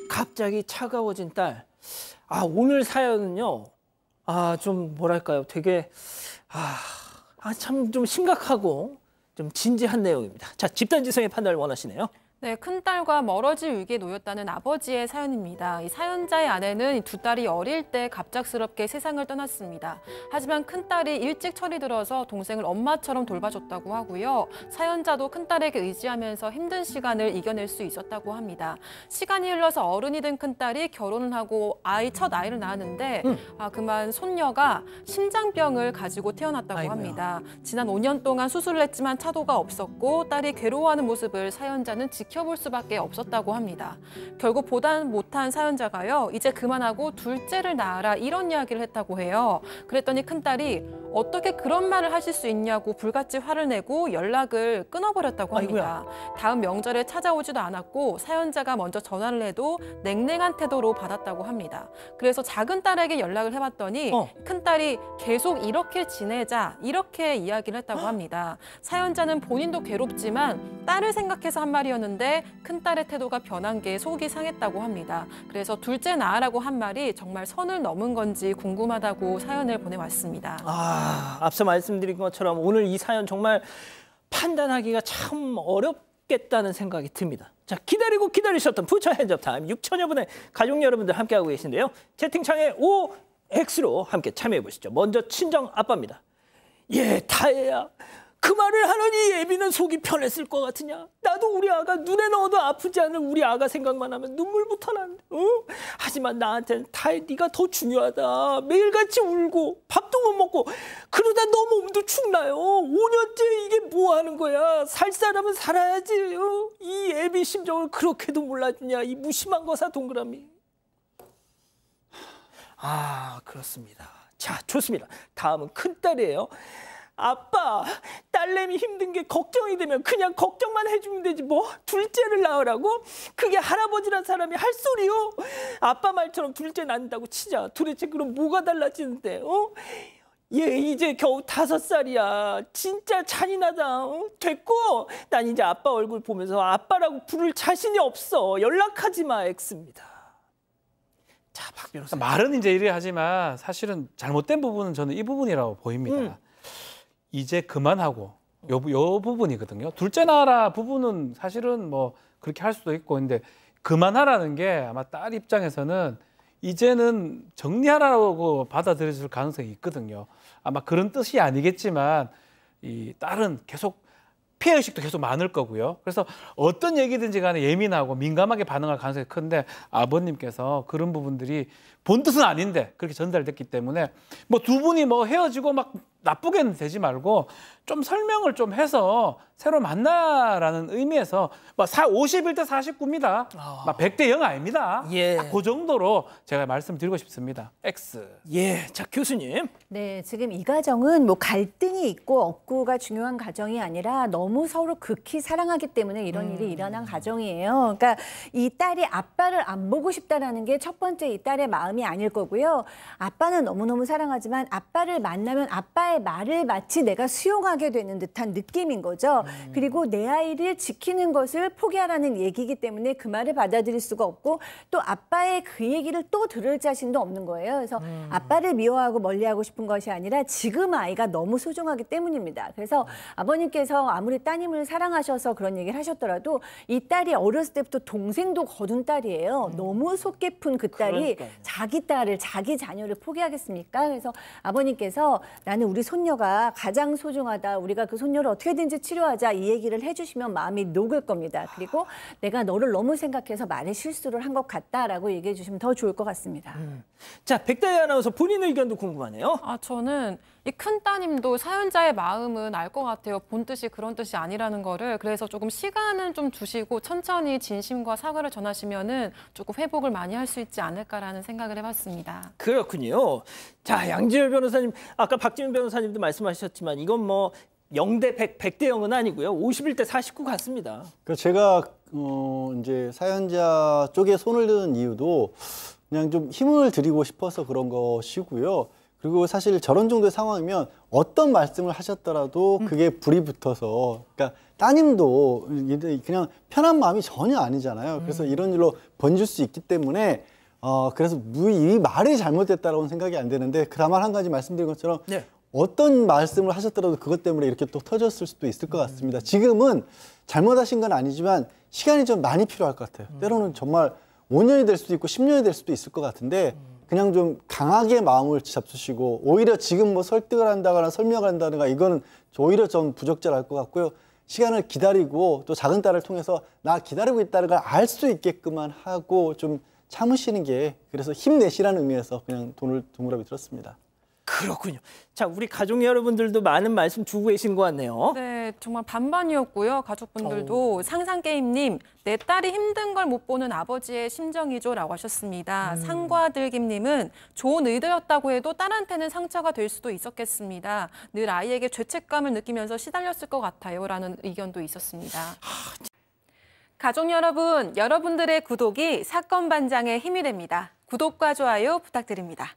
갑자기 차가워진 딸. 오늘 사연은요. 좀 뭐랄까요. 되게 참 좀 심각하고 좀 진지한 내용입니다. 자, 집단지성의 판단을 원하시네요. 네, 큰딸과 멀어질 위기에 놓였다는 아버지의 사연입니다. 이 사연자의 아내는 두 딸이 어릴 때 갑작스럽게 세상을 떠났습니다. 하지만 큰딸이 일찍 철이 들어서 동생을 엄마처럼 돌봐줬다고 하고요. 사연자도 큰딸에게 의지하면서 힘든 시간을 이겨낼 수 있었다고 합니다. 시간이 흘러서 어른이 된 큰딸이 결혼을 하고 첫 아이를 낳았는데 그만 손녀가 심장병을 가지고 태어났다고 아이고야. 합니다. 지난 5년 동안 수술을 했지만 차도가 없었고 딸이 괴로워하는 모습을 사연자는 지켜볼 수밖에 없었다고 합니다. 결국 보다 못한 사연자가요. 이제 그만하고 둘째를 낳아라 이런 이야기를 했다고 해요. 그랬더니 큰딸이 어떻게 그런 말을 하실 수 있냐고 불같이 화를 내고 연락을 끊어버렸다고 합니다. 아이고야. 다음 명절에 찾아오지도 않았고 사연자가 먼저 전화를 해도 냉랭한 태도로 받았다고 합니다. 그래서 작은 딸에게 연락을 해봤더니 큰딸이 계속 이렇게 지내자 이렇게 이야기를 했다고 합니다. 사연자는 본인도 괴롭지만 딸을 생각해서 한 말이었는데 큰딸의 태도가 변한 게 속이 상했다고 합니다. 그래서 둘째 낳으라고 한 말이 정말 선을 넘은 건지 궁금하다고 사연을 보내왔습니다. 앞서 말씀드린 것처럼 오늘 이 사연 정말 판단하기가 참 어렵겠다는 생각이 듭니다. 자, 기다리고 기다리셨던 부처 핸즈업 타임 6천여 분의 가족 여러분들 함께하고 계신데요. 채팅창에 OX로 함께 참여해 보시죠. 먼저 친정 아빠입니다. 다혜야. 그 말을 하느니 예비는 속이 편했을 것 같으냐? 나도 우리 아가 눈에 넣어도 아프지 않을 우리 아가 생각만 하면 눈물부터 나는데. 하지만 나한테는 다혜 네가 더 중요하다. 매일같이 울고 밥도 못 먹고 그러다 너 몸도 축나요. 5년째 이게 뭐 하는 거야. 살 사람은 살아야지. 이 예비 심정을 그렇게도 몰라주냐. 이 무심한 거사 동그라미. 그렇습니다. 자, 좋습니다. 다음은 큰딸이에요. 아빠, 딸내미 힘든 게 걱정이 되면 그냥 걱정만 해주면 되지 뭐 둘째를 낳으라고? 그게 할아버지란 사람이 할 소리요? 아빠 말처럼 둘째 낳는다고 치자. 도대체 그럼 뭐가 달라지는데? 얘 이제 겨우 5살이야. 진짜 잔인하다. 됐고, 난 이제 아빠 얼굴 보면서 아빠라고 부를 자신이 없어. 연락하지 마, X입니다. 자, 박 변호사. 말은 이제 이래 하지만 사실은 잘못된 부분은 저는 이 부분이라고 보입니다. 이제 그만하고 요 부분이거든요. 둘째 낳아라 부분은 사실은 뭐 그렇게 할 수도 있고 근데 그만하라는 게 아마 딸 입장에서는 이제는 정리하라고 받아들여질 가능성이 있거든요. 아마 그런 뜻이 아니겠지만 이 딸은 계속 피해의식도 계속 많을 거고요. 그래서 어떤 얘기든지 간에 예민하고 민감하게 반응할 가능성이 큰데 아버님께서 그런 부분들이 본 뜻은 아닌데 그렇게 전달됐기 때문에 뭐 두 분이 뭐 헤어지고 막 나쁘게는 되지 말고 좀 설명을 좀 해서 새로 만나라는 의미에서 뭐 51대 49입니다. 막 100대 0 아닙니다. 그 정도로 제가 말씀드리고 싶습니다. X. 자, 교수님. 네, 지금 이 가정은 뭐 갈등이 있고 없고가 중요한 가정이 아니라 너무 서로 극히 사랑하기 때문에 이런 일이 일어난 가정이에요. 그러니까 이 딸이 아빠를 안 보고 싶다라는 게 첫 번째 이 딸의 마음이 아닐 거고요. 아빠는 너무너무 사랑하지만 아빠를 만나면 아빠의 말을 마치 내가 수용하게 되는 듯한 느낌인 거죠. 그리고 내 아이를 지키는 것을 포기하라는 얘기이기 때문에 그 말을 받아들일 수가 없고 또 아빠의 그 얘기를 또 들을 자신도 없는 거예요. 그래서 아빠를 미워하고 멀리하고 싶은 것이 아니라 지금 아이가 너무 소중하기 때문입니다. 그래서 아버님께서 아무리 따님을 사랑하셔서 그런 얘기를 하셨더라도 이 딸이 어렸을 때부터 동생도 거둔 딸이에요. 너무 속 깊은 그 딸이 자기 딸을 자기 자녀를 포기하겠습니까? 그래서 아버님께서 나는 우리 손녀가 가장 소중하다. 우리가 그 손녀를 어떻게든지 치료하자. 이 얘기를 해주시면 마음이 녹을 겁니다. 그리고 내가 너를 너무 생각해서 말에 실수를 한 것 같다라고 얘기해 주시면 더 좋을 것 같습니다. 자, 백다희 아나운서 본인 의견도 궁금하네요. 저는 이 큰 따님도 사연자의 마음은 알 것 같아요. 본 뜻이 그런 뜻이 아니라는 거를. 그래서 조금 시간은 좀 두시고 천천히 진심과 사과를 전하시면은 조금 회복을 많이 할 수 있지 않을까라는 생각을 해봤습니다. 그렇군요. 자, 양지열 변호사님, 아까 박지민 변호사님도 말씀하셨지만 이건 뭐 0대 100, 100대 0은 아니고요. 51대 49 같습니다. 제가 이제 사연자 쪽에 손을 드는 이유도 그냥 좀 힘을 드리고 싶어서 그런 것이고요. 그리고 사실 저런 정도의 상황이면 어떤 말씀을 하셨더라도 그게 불이 붙어서, 그러니까 따님도 그냥 편한 마음이 전혀 아니잖아요. 그래서 이런 일로 번질 수 있기 때문에 그래서 이 말이 잘못됐다라고는 생각이 안 되는데, 다만 한 가지 말씀드린 것처럼 네. 어떤 말씀을 하셨더라도 그것 때문에 이렇게 또 터졌을 수도 있을 것 같습니다. 지금은 잘못하신 건 아니지만 시간이 좀 많이 필요할 것 같아요. 때로는 정말 5년이 될 수도 있고 10년이 될 수도 있을 것 같은데, 그냥 좀 강하게 마음을 잡수시고, 오히려 지금 뭐 설득을 한다거나 설명을 한다거나 이거는 오히려 좀 부적절할 것 같고요. 시간을 기다리고 또 작은 딸을 통해서 나 기다리고 있다는 걸 알 수 있게끔만 하고 좀 참으시는 게, 그래서 힘내시라는 의미에서 그냥 돈을 동그라미 들었습니다. 그렇군요. 자, 우리 가족 여러분들도 많은 말씀 주고 계신 것 같네요. 네, 정말 반반이었고요. 가족분들도 상상게임님, 내 딸이 힘든 걸 못 보는 아버지의 심정이죠라고 하셨습니다. 상과들김님은 좋은 의도였다고 해도 딸한테는 상처가 될 수도 있었겠습니다. 늘 아이에게 죄책감을 느끼면서 시달렸을 것 같아요라는 의견도 있었습니다. 가족 여러분, 여러분들의 구독이 사건 반장의 힘이 됩니다. 구독과 좋아요 부탁드립니다.